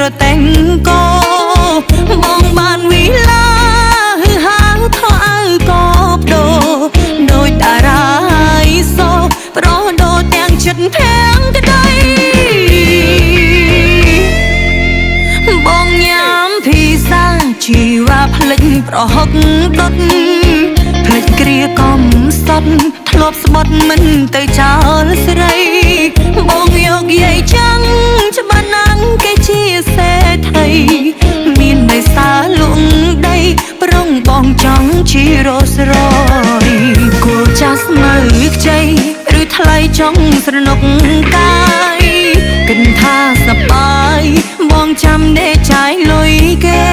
រតែងកោបងបានវិលាហឺហាថោអើកោបដូដោយតារាយសោប្រដោទាំងចិត្តភាំងក្ដីបងញ៉ាំភីសាជីវ៉ាភ្លេចប្រហុកដុតភ្លេចគ្រាកំសត់ធ្លាប់ស្បត់មិនទៅចោលស្រីបងយកយាយចាំងច្បាស់ណាំងគេជាសេដ្ឋីមានបិសាលុងដីប្រុងបងចង់ជារស់រយគូចាស់ស្មើខ្ចីឬថ្លៃចង់ស្រណុកកាយគិនថាសប្បាយបងចាំដេកចាយលុយគេ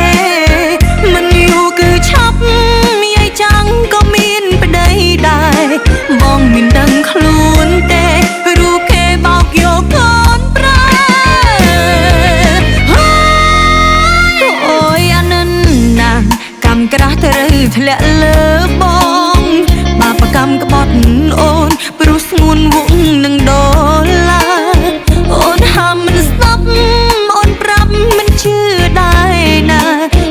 មិនយូរគឺឆាប់យាយចាំងក៏មានប្តីដែរបងមិនដឹងខ្លួនទេរូបគេបោកយកកូនប្រើអូយអានិនណាកម្មក្រាស់ទៅធ្លាក់លើបងបាបកម្មក្បត់អូនព្រោះស្ងួនវងនឹងដុល្លារអូនហាមមិនស្ដាប់អូនប្រាប់មិនជឿដែរណា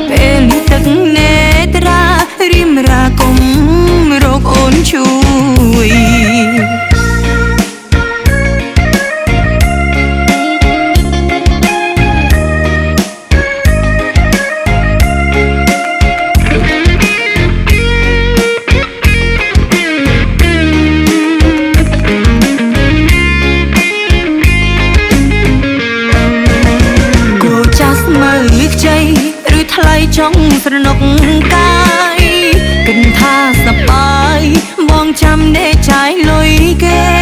ពេលទឹកនេត្រារិមរាគុំរកអូនជួយថ្លៃចង់ស្រណុកកាយគិនថាសប្បាយបងចាំដេកចាយលុយគេ